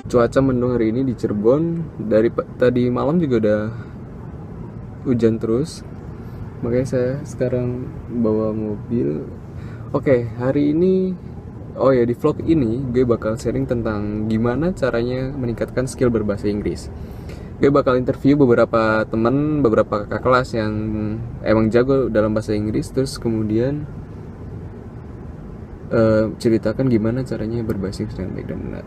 Cuaca mendung hari ini di Cirebon. Dari tadi malam juga udah hujan terus. Makanya saya sekarang bawa mobil. Oke, hari ini di vlog ini gue bakal sharing tentang gimana caranya meningkatkan skill berbahasa Inggris. Gue bakal interview beberapa teman, beberapa kakak kelas yang emang jago dalam bahasa Inggris. Terus kemudian ceritakan gimana caranya berbahasa Inggris dengan baik dan benar.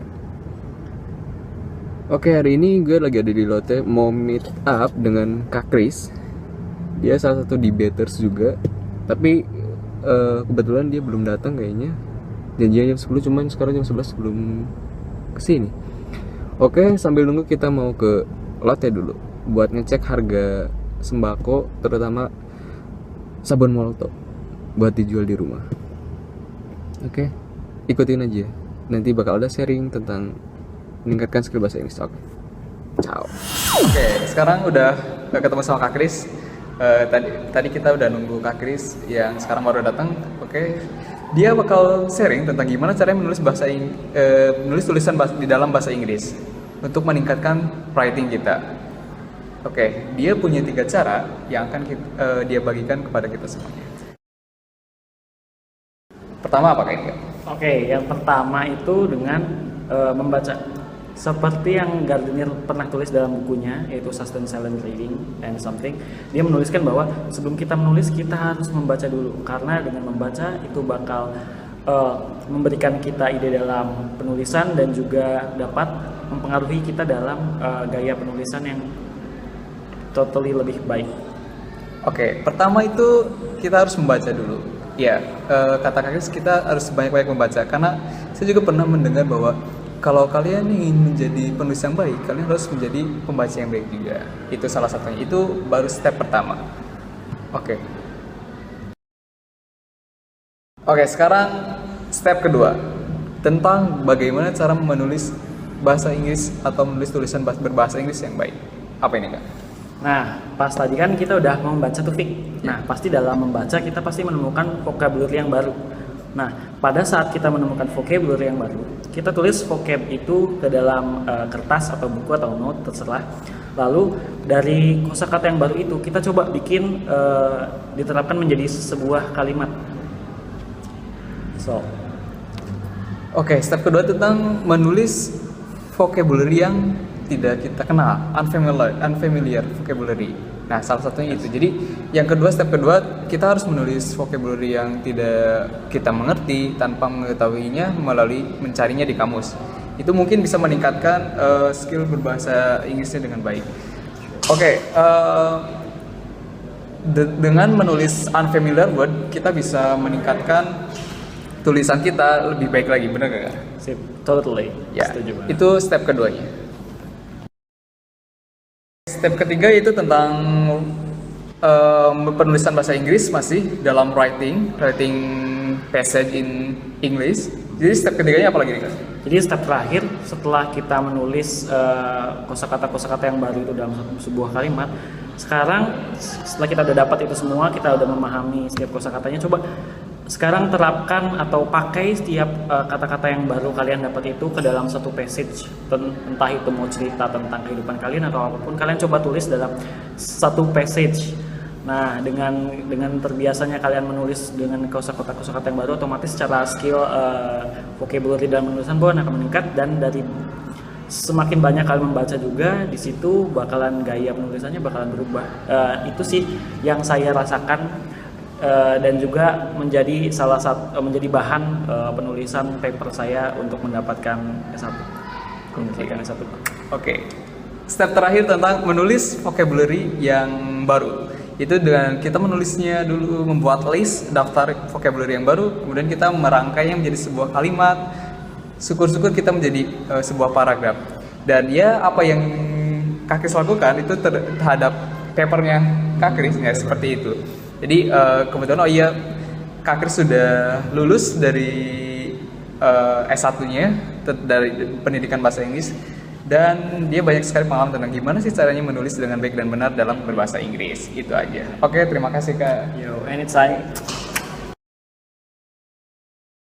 Oke, hari ini gue lagi ada di Lotte mau meet up dengan Kak Kris. Dia salah satu debaters juga. Tapi kebetulan dia belum datang kayaknya. Janjinya jam 10, cuman sekarang jam 11 belum kesini. Oke, sambil nunggu kita mau ke Lotte dulu buat ngecek harga sembako, terutama sabun Molto buat dijual di rumah. Oke, ikutin aja. Nanti bakal ada sharing tentang meningkatkan skill bahasa Inggris. Oke, ciao. Oke, sekarang udah ketemu sama Kak Kris. Tadi kita udah nunggu Kak Kris yang sekarang baru datang. Oke, dia bakal sharing tentang gimana caranya menulis menulis tulisan di dalam bahasa Inggris untuk meningkatkan writing kita. Oke, dia punya 3 cara yang akan dia bagikan kepada kita semuanya. Pertama apa Kak? Oke, yang pertama itu dengan membaca. Seperti yang Gardner pernah tulis dalam bukunya, yaitu Sustain Silent Reading and Something. Dia menuliskan bahwa sebelum kita menulis, kita harus membaca dulu. Karena dengan membaca itu bakal memberikan kita ide dalam penulisan dan juga dapat mempengaruhi kita dalam gaya penulisan yang totally lebih baik. Oke, pertama itu kita harus membaca dulu. Ya, kata Kak Kris, kita harus banyak-banyak membaca. Karena saya juga pernah mendengar bahwa kalau kalian ingin menjadi penulis yang baik, kalian harus menjadi pembaca yang baik juga. Itu salah satunya. Itu baru step pertama. Oke, sekarang step kedua. Tentang bagaimana cara menulis bahasa Inggris atau menulis tulisan berbahasa Inggris yang baik. Apa ini, Kak? Nah, pas tadi kan kita udah membaca tuh, Fik. Nah, pasti dalam membaca kita pasti menemukan vocabulary yang baru. Nah, pada saat kita menemukan vocabulary yang baru, kita tulis vocab itu ke dalam kertas atau buku atau note, terserah. Lalu dari kosakata yang baru itu kita coba bikin diterapkan menjadi sebuah kalimat. Oke, step kedua tentang menulis vocabulary yang tidak kita kenal, unfamiliar vocabulary. Nah, salah satunya itu. Jadi, step kedua, kita harus menulis vocabulary yang tidak kita mengerti tanpa mengetahuinya melalui mencarinya di kamus. Itu mungkin bisa meningkatkan skill berbahasa Inggrisnya dengan baik. Oke, dengan menulis unfamiliar word, kita bisa meningkatkan tulisan kita lebih baik lagi, benar nggak? Sip, totally. Ya, setuju banget. itu step keduanya. Step ketiga itu tentang penulisan bahasa Inggris, masih dalam writing passage in English. Jadi step ketiganya apa lagi nih, Kak? Jadi step terakhir setelah kita menulis kosakata yang baru itu dalam sebuah kalimat, sekarang setelah kita udah dapat itu semua, kita udah memahami setiap kosakatanya, coba sekarang terapkan atau pakai setiap kata-kata yang baru kalian dapat itu ke dalam satu passage, entah itu mau cerita tentang kehidupan kalian atau apapun, kalian coba tulis dalam satu passage. Nah, dengan terbiasanya kalian menulis dengan kosakata yang baru, otomatis secara skill vocabulary dalam penulisan akan meningkat, dan dari semakin banyak kalian membaca juga, di situ bakalan gaya penulisannya bakalan berubah. Itu sih yang saya rasakan. Dan juga menjadi menjadi bahan penulisan paper saya untuk mendapatkan S1. Oke. Step terakhir tentang menulis vocabulary yang baru. Itu dengan kita menulisnya dulu, membuat list daftar vocabulary yang baru, kemudian kita merangkainya menjadi sebuah kalimat. Syukur-syukur kita menjadi sebuah paragraf. Dan ya, apa yang Kak Kris lakukan itu terhadap papernya Kak Kris ya, seperti itu. Jadi kebetulan Kak Kris sudah lulus dari S1-nya dari pendidikan bahasa Inggris, dan dia banyak sekali pengalaman tentang gimana sih caranya menulis dengan baik dan benar dalam berbahasa Inggris. Itu aja. Oke, terima kasih Kak. Yo, anytime.